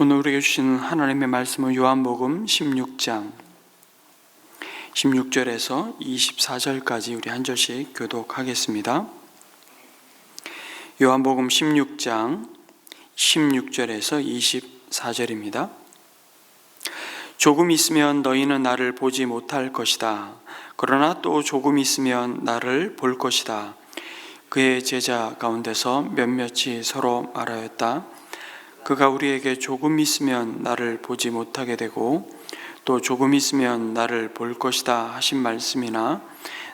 오늘 우리에게 주시는 하나님의 말씀은 요한복음 16장 16절에서 24절까지 우리 한 절씩 교독하겠습니다. 요한복음 16장 16절에서 24절입니다. 조금 있으면 너희는 나를 보지 못할 것이다. 그러나 또 조금 있으면 나를 볼 것이다. 그의 제자 가운데서 몇몇이 서로 말하였다. 그가 우리에게 조금 있으면 나를 보지 못하게 되고 또 조금 있으면 나를 볼 것이다 하신 말씀이나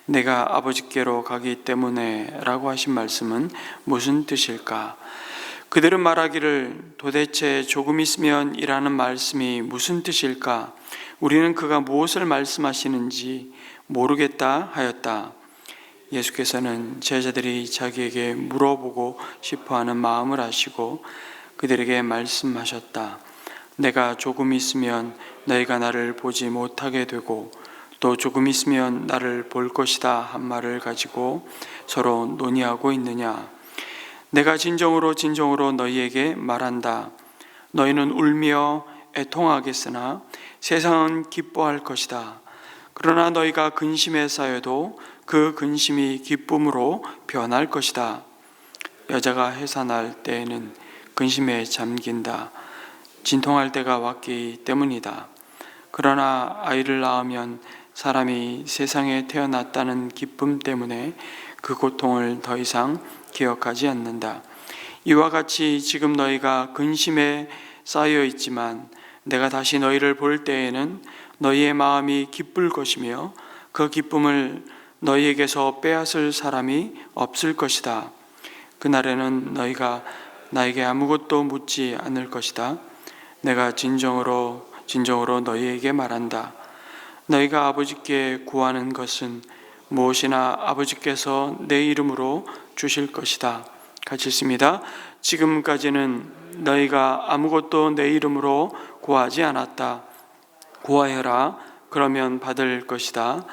내가 아버지께로 가기 때문에 라고 하신 말씀은 무슨 뜻일까? 그들은 말하기를 도대체 조금 있으면 이라는 말씀이 무슨 뜻일까? 우리는 그가 무엇을 말씀하시는지 모르겠다 하였다. 예수께서는 제자들이 자기에게 물어보고 싶어하는 마음을 아시고 그들에게 말씀하셨다. 내가 조금 있으면 너희가 나를 보지 못하게 되고 또 조금 있으면 나를 볼 것이다 한 말을 가지고 서로 논의하고 있느냐? 내가 진정으로 너희에게 말한다. 너희는 울며 애통하겠으나 세상은 기뻐할 것이다. 그러나 너희가 근심에 쌓여도 그 근심이 기쁨으로 변할 것이다. 여자가 해산할 때에는 근심에 잠긴다. 진통할 때가 왔기 때문이다. 그러나 아이를 낳으면 사람이 세상에 태어났다는 기쁨 때문에 그 고통을 더 이상 기억하지 않는다. 이와 같이 지금 너희가 근심에 쌓여 있지만 내가 다시 너희를 볼 때에는 너희의 마음이 기쁠 것이며 그 기쁨을 너희에게서 빼앗을 사람이 없을 것이다. 그날에는 너희가 나에게 아무것도 묻지 않을 것이다. 내가 진정으로 너희에게 말한다. 너희가 아버지께 구하는 것은 무엇이나 아버지께서 내 이름으로 주실 것이다. 같이 읽습니다. 지금까지는 너희가 아무것도 내 이름으로 구하지 않았다. 구하여라. 그러면 받을 것이다.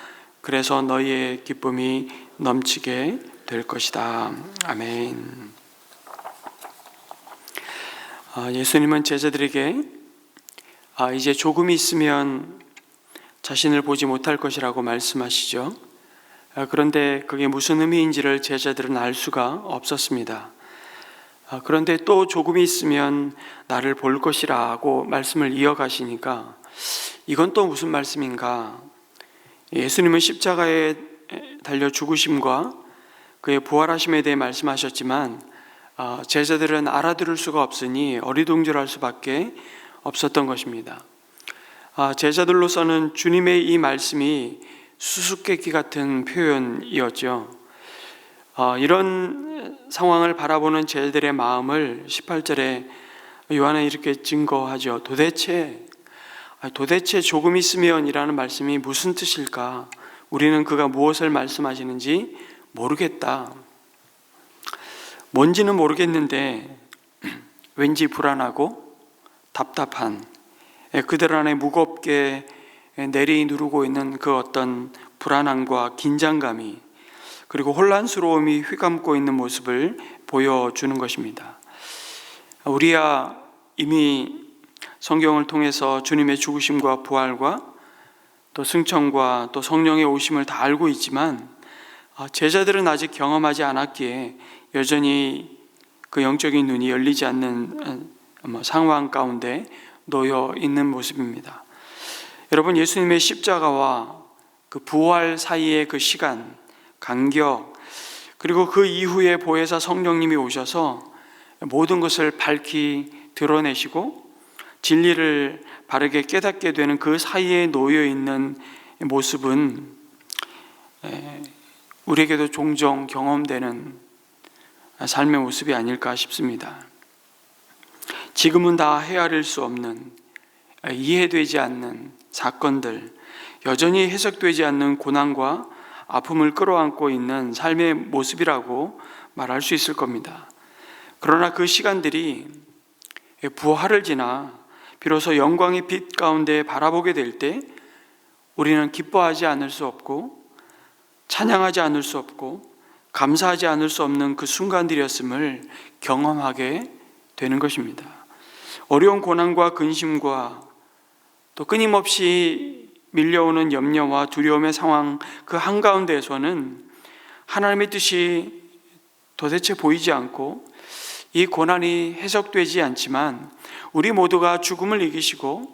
그래서 너희의 기쁨이 넘치게 될 것이다. 아멘. 예수님은 제자들에게 이제 조금 있으면 자신을 보지 못할 것이라고 말씀하시죠. 그런데 그게 무슨 의미인지를 제자들은 알 수가 없었습니다. 그런데 또 조금 있으면 나를 볼 것이라고 말씀을 이어가시니까 이건 또 무슨 말씀인가? 예수님은 십자가에 달려 죽으심과 그의 부활하심에 대해 말씀하셨지만 제자들은 알아들을 수가 없으니 어리둥절할 수밖에 없었던 것입니다. 제자들로서는 주님의 이 말씀이 수수께끼 같은 표현이었죠. 이런 상황을 바라보는 제자들의 마음을 18절에 요한은 이렇게 증거하죠. 도대체 조금 있으면 이라는 말씀이 무슨 뜻일까? 우리는 그가 무엇을 말씀하시는지 모르겠다. 뭔지는 모르겠는데 왠지 불안하고 답답한 그들 안에 무겁게 내리누르고 있는 그 어떤 불안함과 긴장감이 그리고 혼란스러움이 휘감고 있는 모습을 보여주는 것입니다. 우리야 이미 성경을 통해서 주님의 죽으심과 부활과 또 승천과 또 성령의 오심을 다 알고 있지만 제자들은 아직 경험하지 않았기에 여전히 그 영적인 눈이 열리지 않는 상황 가운데 놓여 있는 모습입니다. 여러분, 예수님의 십자가와 그 부활 사이의 그 시간, 간격, 그리고 그 이후에 보혜사 성령님이 오셔서 모든 것을 밝히 드러내시고 진리를 바르게 깨닫게 되는 그 사이에 놓여 있는 모습은 우리에게도 종종 경험되는 삶의 모습이 아닐까 싶습니다. 지금은 다 헤아릴 수 없는, 이해되지 않는 사건들, 여전히 해석되지 않는 고난과 아픔을 끌어안고 있는 삶의 모습이라고 말할 수 있을 겁니다. 그러나 그 시간들이 부활을 지나 비로소 영광의 빛 가운데 바라보게 될 때 우리는 기뻐하지 않을 수 없고 찬양하지 않을 수 없고 감사하지 않을 수 없는 그 순간들이었음을 경험하게 되는 것입니다. 어려운 고난과 근심과 또 끊임없이 밀려오는 염려와 두려움의 상황 그 한가운데에서는 하나님의 뜻이 도대체 보이지 않고 이 고난이 해석되지 않지만 우리 모두가 죽음을 이기시고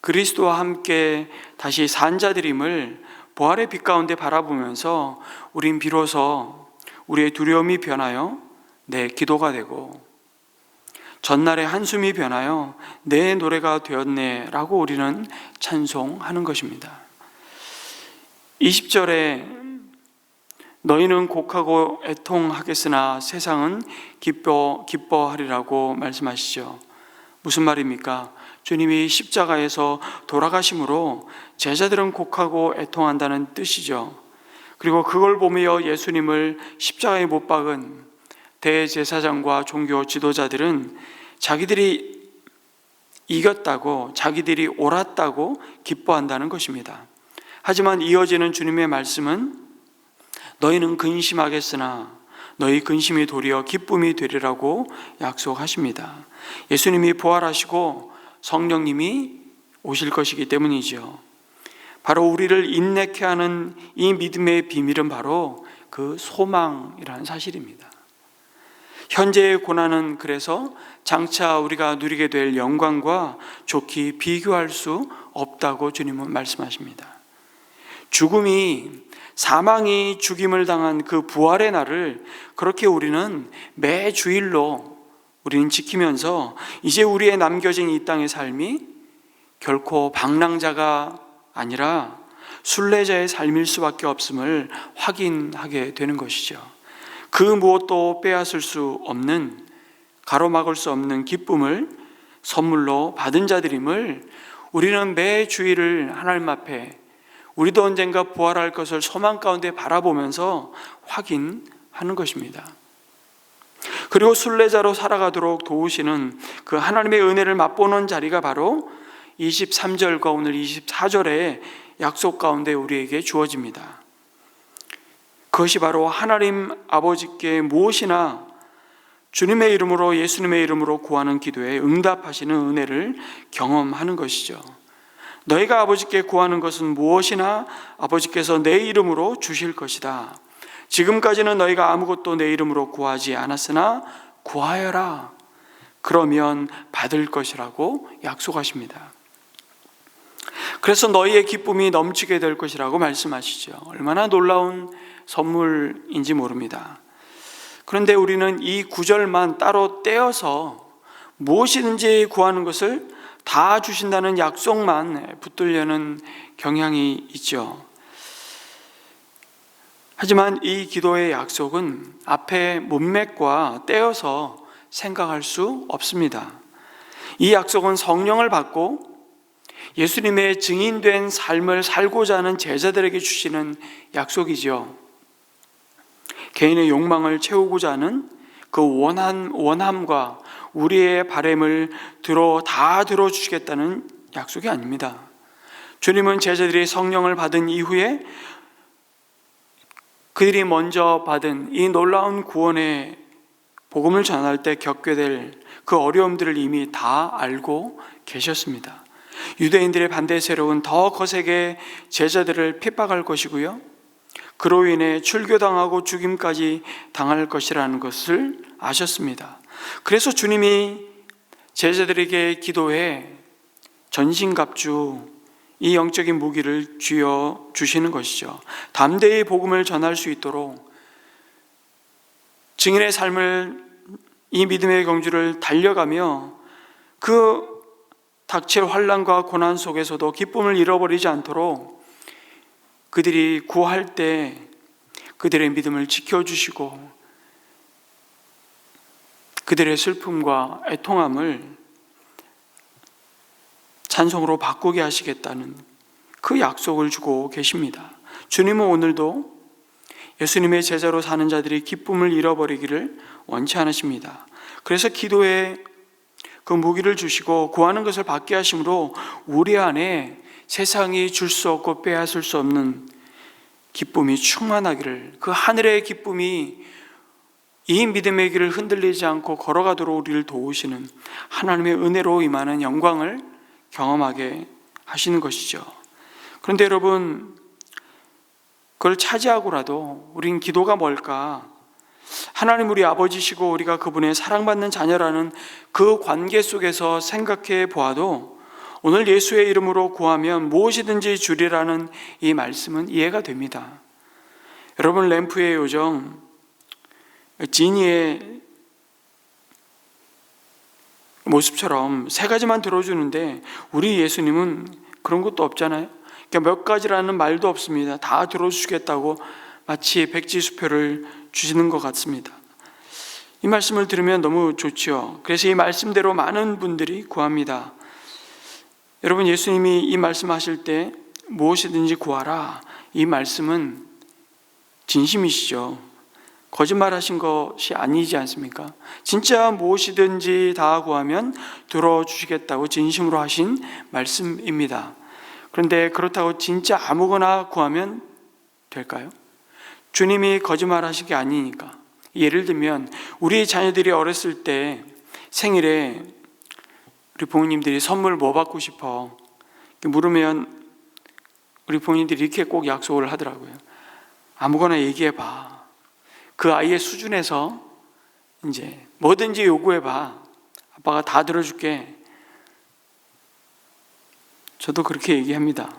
그리스도와 함께 다시 산 자들임을 부활의 빛 가운데 바라보면서 우린 비로소 우리의 두려움이 변하여 내 기도가 되고 전날의 한숨이 변하여 내 노래가 되었네 라고 우리는 찬송하는 것입니다. 20절에 너희는 곡하고 애통하겠으나 세상은 기뻐하리라고 말씀하시죠. 무슨 말입니까? 주님이 십자가에서 돌아가심으로 제자들은 곡하고 애통한다는 뜻이죠. 그리고 그걸 보며 예수님을 십자가에 못 박은 대제사장과 종교 지도자들은 자기들이 이겼다고, 자기들이 옳았다고 기뻐한다는 것입니다. 하지만 이어지는 주님의 말씀은 너희는 근심하겠으나 너희 근심이 도리어 기쁨이 되리라고 약속하십니다. 예수님이 부활하시고 성령님이 오실 것이기 때문이죠. 바로 우리를 인내케 하는 이 믿음의 비밀은 바로 그 소망이라는 사실입니다. 현재의 고난은 그래서 장차 우리가 누리게 될 영광과 좋게 비교할 수 없다고 주님은 말씀하십니다. 사망이 죽임을 당한 그 부활의 날을 그렇게 우리는 매 주일로 우리는 지키면서 이제 우리의 남겨진 이 땅의 삶이 결코 방랑자가 아니라 순례자의 삶일 수밖에 없음을 확인하게 되는 것이죠. 그 무엇도 빼앗을 수 없는, 가로막을 수 없는 기쁨을 선물로 받은 자들임을 우리는 매 주일을 하나님 앞에 우리도 언젠가 부활할 것을 소망 가운데 바라보면서 확인하는 것입니다. 그리고 순례자로 살아가도록 도우시는 그 하나님의 은혜를 맛보는 자리가 바로 23절과 오늘 24절의 약속 가운데 우리에게 주어집니다. 그것이 바로 하나님 아버지께 무엇이나 주님의 이름으로, 예수님의 이름으로 구하는 기도에 응답하시는 은혜를 경험하는 것이죠. 너희가 아버지께 구하는 것은 무엇이나 아버지께서 내 이름으로 주실 것이다. 지금까지는 너희가 아무것도 내 이름으로 구하지 않았으나 구하여라. 그러면 받을 것이라고 약속하십니다. 그래서 너희의 기쁨이 넘치게 될 것이라고 말씀하시죠. 얼마나 놀라운 선물인지 모릅니다. 그런데 우리는 이 구절만 따로 떼어서 무엇이든지 구하는 것을 다 주신다는 약속만 붙들려는 경향이 있죠. 하지만 이 기도의 약속은 앞에 문맥과 떼어서 생각할 수 없습니다. 이 약속은 성령을 받고 예수님의 증인된 삶을 살고자 하는 제자들에게 주시는 약속이죠. 개인의 욕망을 채우고자 하는 그 원함과 우리의 바램을 다 들어주시겠다는 약속이 아닙니다. 주님은 제자들이 성령을 받은 이후에 그들이 먼저 받은 이 놀라운 구원의 복음을 전할 때 겪게 될 그 어려움들을 이미 다 알고 계셨습니다. 유대인들의 반대 세력은 더 거세게 제자들을 핍박할 것이고요, 그로 인해 출교당하고 죽임까지 당할 것이라는 것을 아셨습니다. 그래서 주님이 제자들에게 기도해 전신갑주, 이 영적인 무기를 쥐어 주시는 것이죠. 담대히 복음을 전할 수 있도록 증인의 삶을, 이 믿음의 경주를 달려가며 그 닥칠 환난과 고난 속에서도 기쁨을 잃어버리지 않도록 그들이 구할 때 그들의 믿음을 지켜주시고 그들의 슬픔과 애통함을 찬송으로 바꾸게 하시겠다는 그 약속을 주고 계십니다. 주님은 오늘도 예수님의 제자로 사는 자들이 기쁨을 잃어버리기를 원치 않으십니다. 그래서 기도에 그 무기를 주시고 구하는 것을 받게 하심으로 우리 안에 세상이 줄 수 없고 빼앗을 수 없는 기쁨이 충만하기를, 그 하늘의 기쁨이 이 믿음의 길을 흔들리지 않고 걸어가도록 우리를 도우시는 하나님의 은혜로 임하는 영광을 경험하게 하시는 것이죠. 그런데 여러분, 그걸 차지하고라도 우린 기도가 뭘까? 하나님 우리 아버지시고 우리가 그분의 사랑받는 자녀라는 그 관계 속에서 생각해 보아도 오늘 예수의 이름으로 구하면 무엇이든지 주리라는 이 말씀은 이해가 됩니다. 여러분, 램프의 요정 지니의 모습처럼 세 가지만 들어주는데 우리 예수님은 그런 것도 없잖아요. 그러니까 몇 가지라는 말도 없습니다. 다 들어주시겠다고 마치 백지수표를 주시는 것 같습니다. 이 말씀을 들으면 너무 좋지요. 그래서 이 말씀대로 많은 분들이 구합니다. 여러분, 예수님이 이 말씀하실 때 무엇이든지 구하라, 이 말씀은 진심이시죠. 거짓말하신 것이 아니지 않습니까? 진짜 무엇이든지 다 구하면 들어주시겠다고 진심으로 하신 말씀입니다. 그런데 그렇다고 진짜 아무거나 구하면 될까요? 주님이 거짓말하신 게 아니니까. 예를 들면 우리 자녀들이 어렸을 때 생일에 우리 부모님들이 선물 뭐 받고 싶어 물으면 우리 부모님들이 이렇게 꼭 약속을 하더라고요. 아무거나 얘기해봐. 그 아이의 수준에서 이제 뭐든지 요구해봐. 아빠가 다 들어줄게. 저도 그렇게 얘기합니다.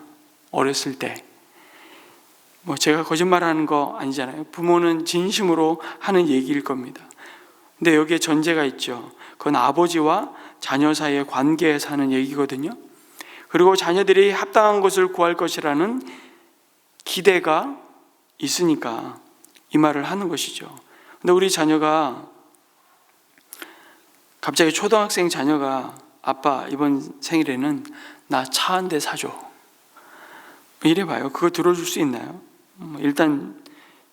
어렸을 때. 제가 거짓말하는 거 아니잖아요. 부모는 진심으로 하는 얘기일 겁니다. 근데 여기에 전제가 있죠. 그건 아버지와 자녀 사이의 관계에서 하는 얘기거든요. 그리고 자녀들이 합당한 것을 구할 것이라는 기대가 있으니까 이 말을 하는 것이죠. 근데 우리 자녀가 갑자기 초등학생 자녀가 아빠 이번 생일에는 나 차 한 대 사줘. 이래봐요. 그거 들어줄 수 있나요? 일단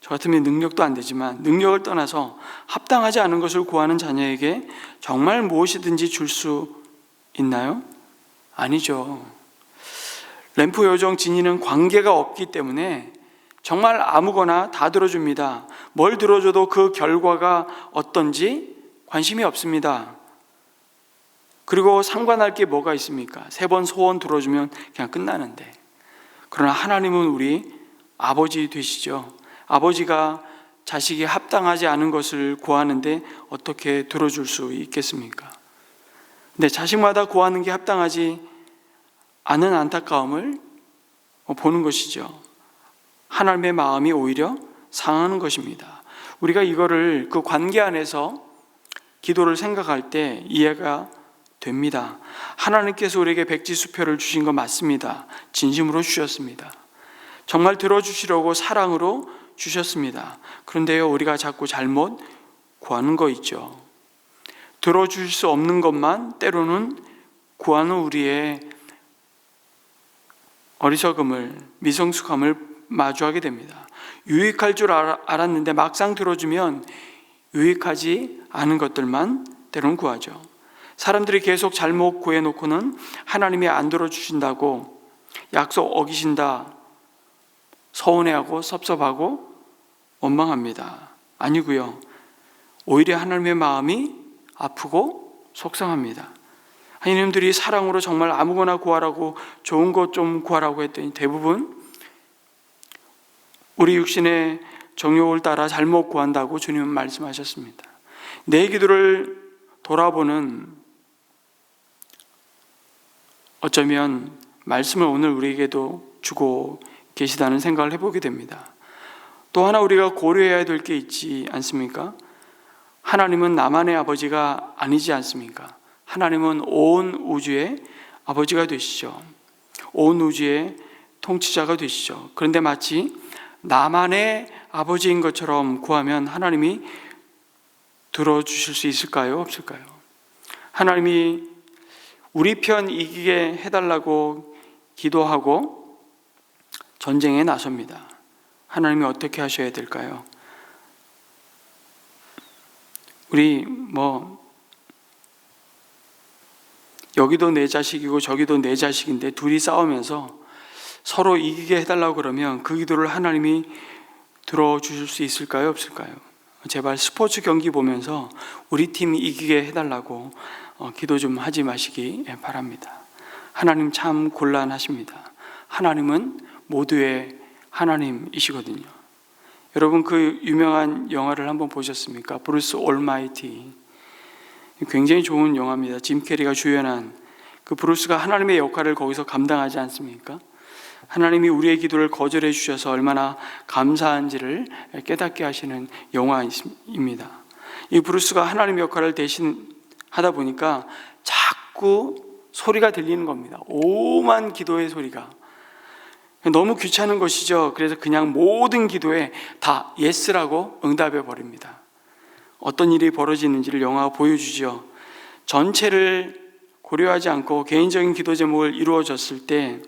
저 같으면 능력도 안 되지만 능력을 떠나서 합당하지 않은 것을 구하는 자녀에게 정말 무엇이든지 줄 수 있나요? 아니죠. 램프 요정 지니는 관계가 없기 때문에 정말 아무거나 다 들어줍니다. 뭘 들어줘도 그 결과가 어떤지 관심이 없습니다. 그리고 상관할 게 뭐가 있습니까? 3번 소원 들어주면 그냥 끝나는데. 그러나 하나님은 우리 아버지 되시죠. 아버지가 자식이 합당하지 않은 것을 구하는데 어떻게 들어줄 수 있겠습니까? 근데 자식마다 구하는 게 합당하지 않은 안타까움을 보는 것이죠. 하나님의 마음이 오히려 상하는 것입니다. 우리가 이거를 그 관계 안에서 기도를 생각할 때 이해가 됩니다. 하나님께서 우리에게 백지수표를 주신 거 맞습니다. 진심으로 주셨습니다. 정말 들어주시려고 사랑으로 주셨습니다. 그런데요, 우리가 자꾸 잘못 구하는 거 있죠. 들어줄 수 없는 것만 때로는 구하는 우리의 어리석음을, 미성숙함을 마주하게 됩니다. 유익할 줄 알았는데 막상 들어주면 유익하지 않은 것들만 때로는 구하죠. 사람들이 계속 잘못 구해놓고는 하나님이 안 들어주신다고 약속 어기신다 서운해하고 섭섭하고 원망합니다. 아니고요, 오히려 하나님의 마음이 아프고 속상합니다. 하나님들이 사랑으로 정말 아무거나 구하라고, 좋은 것 좀 구하라고 했더니 대부분 우리 육신의 정욕을 따라 잘못 구한다고 주님은 말씀하셨습니다. 내 기도를 돌아보는, 어쩌면 말씀을 오늘 우리에게도 주고 계시다는 생각을 해보게 됩니다. 또 하나 우리가 고려해야 될 게 있지 않습니까? 하나님은 나만의 아버지가 아니지 않습니까? 하나님은 온 우주의 아버지가 되시죠. 온 우주의 통치자가 되시죠. 그런데 마치 나만의 아버지인 것처럼 구하면 하나님이 들어주실 수 있을까요? 없을까요? 하나님이 우리 편 이기게 해달라고 기도하고 전쟁에 나섭니다. 하나님이 어떻게 하셔야 될까요? 우리 여기도 내 자식이고 저기도 내 자식인데 둘이 싸우면서 서로 이기게 해달라고 그러면 그 기도를 하나님이 들어주실 수 있을까요? 없을까요? 제발 스포츠 경기 보면서 우리 팀이 이기게 해달라고 기도 좀 하지 마시기 바랍니다. 하나님 참 곤란하십니다. 하나님은 모두의 하나님이시거든요. 여러분, 그 유명한 영화를 한번 보셨습니까? 브루스 올마이티. 굉장히 좋은 영화입니다. 짐 캐리가 주연한. 그 브루스가 하나님의 역할을 거기서 감당하지 않습니까? 하나님이 우리의 기도를 거절해 주셔서 얼마나 감사한지를 깨닫게 하시는 영화입니다. 이 브루스가 하나님의 역할을 대신 하다 보니까 자꾸 소리가 들리는 겁니다. 오만 기도의 소리가. 너무 귀찮은 것이죠. 그래서 그냥 모든 기도에 다 예스라고 응답해 버립니다. 어떤 일이 벌어지는지를 영화가 보여주죠. 전체를 고려하지 않고 개인적인 기도 제목을 이루어졌을 때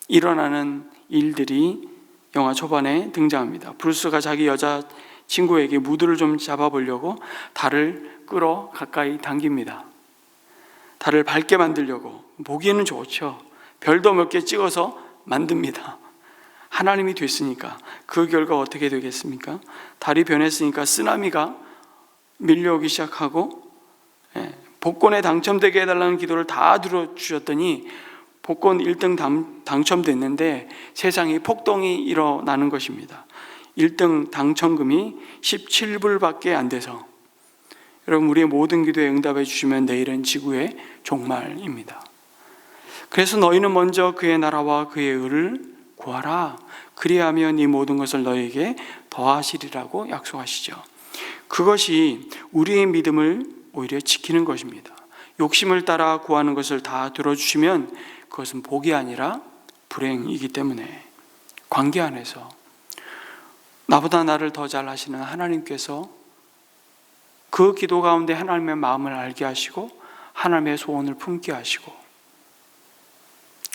일어나는 일들이 영화 초반에 등장합니다. 브루스가 자기 여자친구에게 무드를 좀 잡아보려고 달을 끌어 가까이 당깁니다. 달을 밝게 만들려고. 보기에는 좋죠. 별도 몇 개 찍어서 만듭니다. 하나님이 됐으니까. 그 결과 어떻게 되겠습니까? 달이 변했으니까 쓰나미가 밀려오기 시작하고, 복권에 당첨되게 해달라는 기도를 다 들어주셨더니 복권 1등 당첨됐는데 세상에 폭동이 일어나는 것입니다. 1등 당첨금이 17불밖에 안 돼서. 여러분, 우리의 모든 기도에 응답해 주시면 내일은 지구의 종말입니다. 그래서 너희는 먼저 그의 나라와 그의 의를 구하라. 그리하면 이 모든 것을 너희에게 더하시리라고 약속하시죠. 그것이 우리의 믿음을 오히려 지키는 것입니다. 욕심을 따라 구하는 것을 다 들어주시면 그것은 복이 아니라 불행이기 때문에 관계 안에서 나보다 나를 더 잘 아시는 하나님께서 그 기도 가운데 하나님의 마음을 알게 하시고 하나님의 소원을 품게 하시고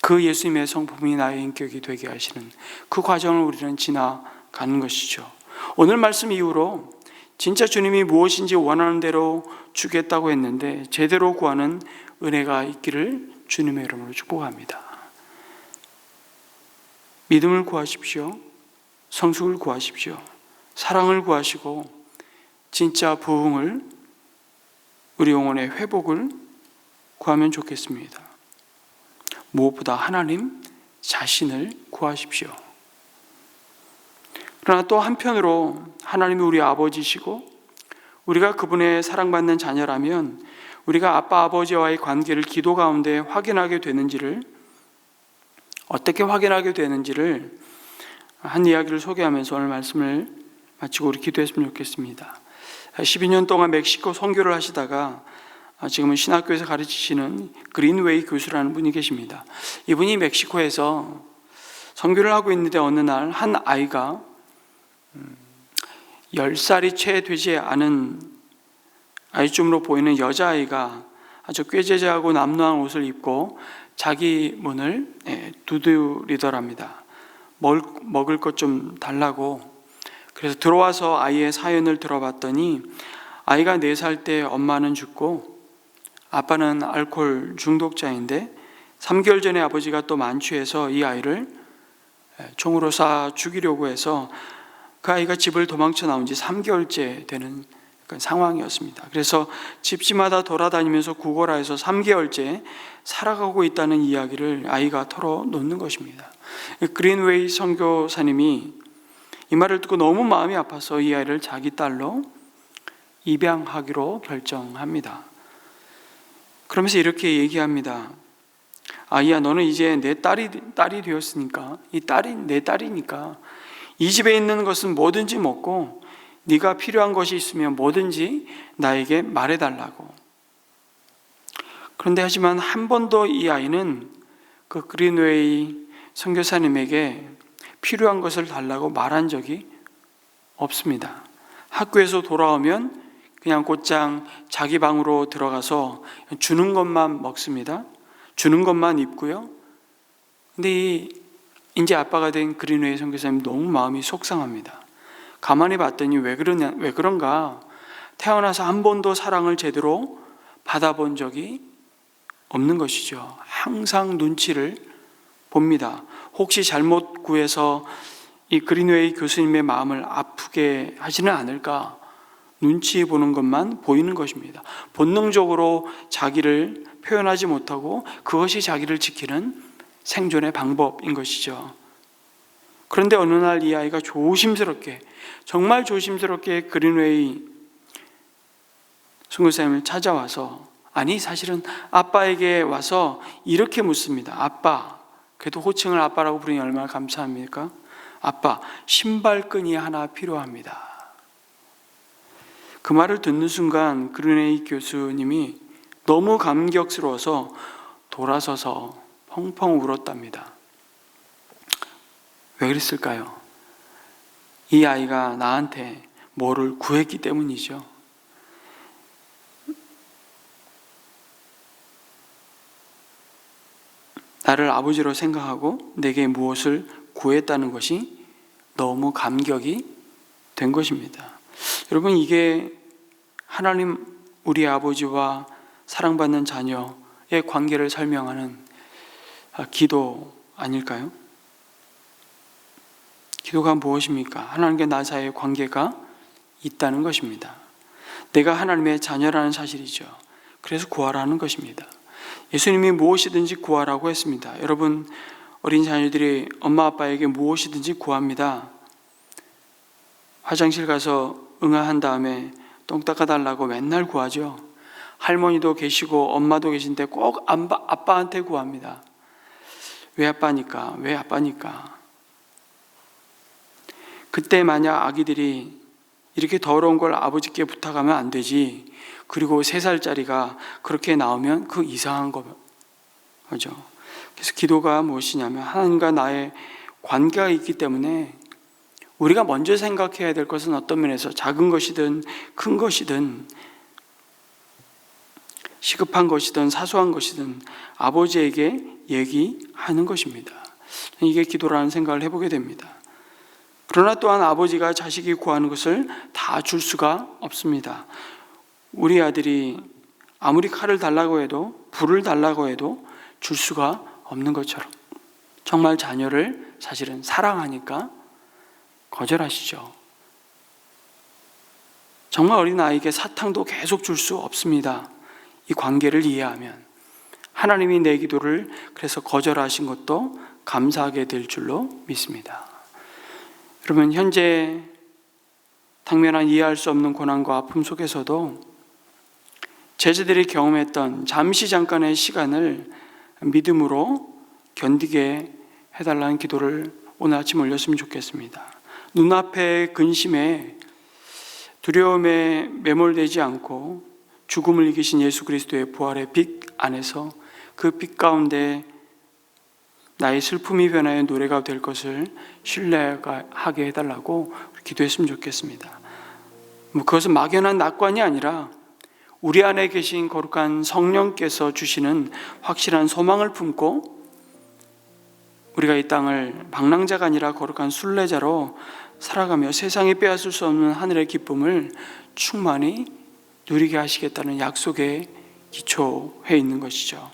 그 예수님의 성품이 나의 인격이 되게 하시는 그 과정을 우리는 지나가는 것이죠. 오늘 말씀 이후로 진짜 주님이 무엇인지 원하는 대로 주겠다고 했는데 제대로 구하는 은혜가 있기를 주님의 이름으로 축복합니다. 믿음을 구하십시오. 성숙을 구하십시오. 사랑을 구하시고 진짜 부흥을, 우리 영혼의 회복을 구하면 좋겠습니다. 무엇보다 하나님 자신을 구하십시오. 그러나 또 한편으로 하나님이 우리 아버지시고 우리가 그분의 사랑받는 자녀라면 우리가 아빠 아버지와의 관계를 기도 가운데 확인하게 되는지를, 어떻게 확인하게 되는지를 한 이야기를 소개하면서 오늘 말씀을 마치고 우리 기도했으면 좋겠습니다. 12년 동안 멕시코 선교를 하시다가 지금은 신학교에서 가르치시는 그린웨이 교수라는 분이 계십니다. 이분이 멕시코에서 선교를 하고 있는데 어느 날 한 아이가 10살이 채 되지 않은 아이쯤으로 보이는 여자아이가 아주 꾀재재하고 남루한 옷을 입고 자기 문을 두드리더랍니다. 먹을 것 좀 달라고. 그래서 들어와서 아이의 사연을 들어봤더니 아이가 4살 때 엄마는 죽고 아빠는 알코올 중독자인데 3개월 전에 아버지가 또 만취해서 이 아이를 총으로 쏴 죽이려고 해서 그 아이가 집을 도망쳐 나온 지 3개월째 되는 상황이었습니다. 그래서 집집마다 돌아다니면서 구걸하여서 3개월째 살아가고 있다는 이야기를 아이가 털어놓는 것입니다. 그린웨이 선교사님이 이 말을 듣고 너무 마음이 아파서 이 아이를 자기 딸로 입양하기로 결정합니다. 그러면서 이렇게 얘기합니다. 아이야, 너는 이제 내 딸이 되었으니까, 이 딸이 내 딸이니까 이 집에 있는 것은 뭐든지 먹고 네가 필요한 것이 있으면 뭐든지 나에게 말해달라고. 그런데 하지만 한 번도 이 아이는 그 그린웨이 선교사님에게 필요한 것을 달라고 말한 적이 없습니다. 학교에서 돌아오면 그냥 곧장 자기 방으로 들어가서 주는 것만 먹습니다. 주는 것만 입고요. 근데 이제 아빠가 된 그린웨이 선교사님 너무 마음이 속상합니다. 가만히 봤더니 왜 그런가? 태어나서 한 번도 사랑을 제대로 받아본 적이 없는 것이죠. 항상 눈치를 봅니다. 혹시 잘못 구해서 이 그린웨이 교수님의 마음을 아프게 하지는 않을까 눈치 보는 것만 보이는 것입니다. 본능적으로 자기를 표현하지 못하고 그것이 자기를 지키는 생존의 방법인 것이죠. 그런데 어느 날 이 아이가 조심스럽게, 정말 조심스럽게 그린웨이 선교사님을 찾아와서, 아니 사실은 아빠에게 와서 이렇게 묻습니다. 아빠, 그래도 호칭을 아빠라고 부르니 얼마나 감사합니까? 아빠, 신발끈이 하나 필요합니다. 그 말을 듣는 순간 그린웨이 교수님이 너무 감격스러워서 돌아서서 펑펑 울었답니다. 왜 그랬을까요? 이 아이가 나한테 뭐를 구했기 때문이죠. 나를 아버지로 생각하고 내게 무엇을 구했다는 것이 너무 감격이 된 것입니다. 여러분, 이게 하나님 우리 아버지와 사랑받는 자녀의 관계를 설명하는 기도 아닐까요? 기도가 무엇입니까? 하나님과 나 사이의 관계가 있다는 것입니다. 내가 하나님의 자녀라는 사실이죠. 그래서 구하라는 것입니다. 예수님이 무엇이든지 구하라고 했습니다. 여러분, 어린 자녀들이 엄마 아빠에게 무엇이든지 구합니다. 화장실 가서 응아한 다음에 똥 닦아달라고 맨날 구하죠. 할머니도 계시고 엄마도 계신데 꼭 아빠한테 구합니다. 왜 아빠니까? 왜 아빠니까? 그때 만약 아기들이 이렇게 더러운 걸 아버지께 부탁하면 안 되지, 그리고 3살짜리가 그렇게 나오면 그 이상한 거죠. 그래서 기도가 무엇이냐면 하나님과 나의 관계가 있기 때문에 우리가 먼저 생각해야 될 것은 어떤 면에서 작은 것이든 큰 것이든 시급한 것이든 사소한 것이든 아버지에게 얘기하는 것입니다. 이게 기도라는 생각을 해보게 됩니다. 그러나 또한 아버지가 자식이 구하는 것을 다 줄 수가 없습니다. 우리 아들이 아무리 칼을 달라고 해도, 불을 달라고 해도 줄 수가 없는 것처럼 정말 자녀를 사실은 사랑하니까 거절하시죠. 정말 어린아이에게 사탕도 계속 줄 수 없습니다. 이 관계를 이해하면 하나님이 내 기도를 그래서 거절하신 것도 감사하게 될 줄로 믿습니다. 여러분, 현재 당면한 이해할 수 없는 고난과 아픔 속에서도 제자들이 경험했던 잠깐의 시간을 믿음으로 견디게 해달라는 기도를 오늘 아침 올렸으면 좋겠습니다. 눈앞의 근심에 두려움에 매몰되지 않고 죽음을 이기신 예수 그리스도의 부활의 빛 안에서 그 빛 가운데 나의 슬픔이 변하여 노래가 될 것을 신뢰하게 해달라고 기도했으면 좋겠습니다. 그것은 막연한 낙관이 아니라 우리 안에 계신 거룩한 성령께서 주시는 확실한 소망을 품고 우리가 이 땅을 방랑자가 아니라 거룩한 순례자로 살아가며 세상이 빼앗을 수 없는 하늘의 기쁨을 충만히 누리게 하시겠다는 약속에 기초해 있는 것이죠.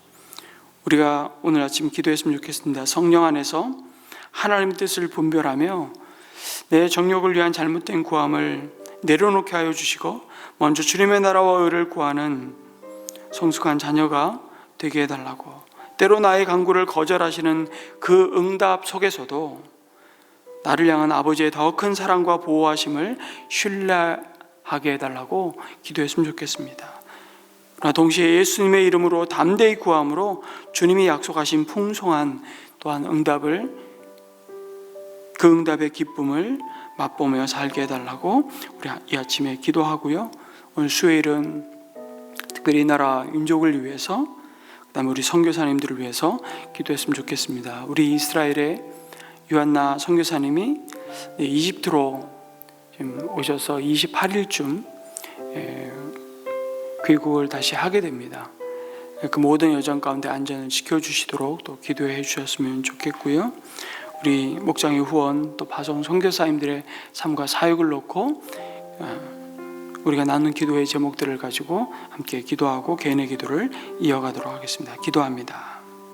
우리가 오늘 아침 기도했으면 좋겠습니다. 성령 안에서 하나님의 뜻을 분별하며 내 정욕을 위한 잘못된 구함을 내려놓게 하여 주시고 먼저 주님의 나라와 의를 구하는 성숙한 자녀가 되게 해달라고, 때로 나의 간구를 거절하시는 그 응답 속에서도 나를 향한 아버지의 더 큰 사랑과 보호하심을 신뢰하게 해달라고 기도했으면 좋겠습니다. 그러나 동시에 예수님의 이름으로 담대히 구함으로 주님이 약속하신 풍성한 또한 그 응답의 기쁨을 맛보며 살게 해달라고 우리 이 아침에 기도하고요. 오늘 수요일은 특별히 이 나라 민족을 위해서, 그다음에 우리 선교사님들을 위해서 기도했으면 좋겠습니다. 우리 이스라엘의 유한나 선교사님이 이집트로 지금 오셔서 28일쯤 귀국을 다시 하게 됩니다. 그 모든 여정 가운데 안전을 지켜주시도록 또 기도해 주셨으면 좋겠고요. 우리 목장의 후원 또 파송 선교사님들의 삶과 사역을 놓고 우리가 나눈 기도의 제목들을 가지고 함께 기도하고 개인의 기도를 이어가도록 하겠습니다. 기도합니다.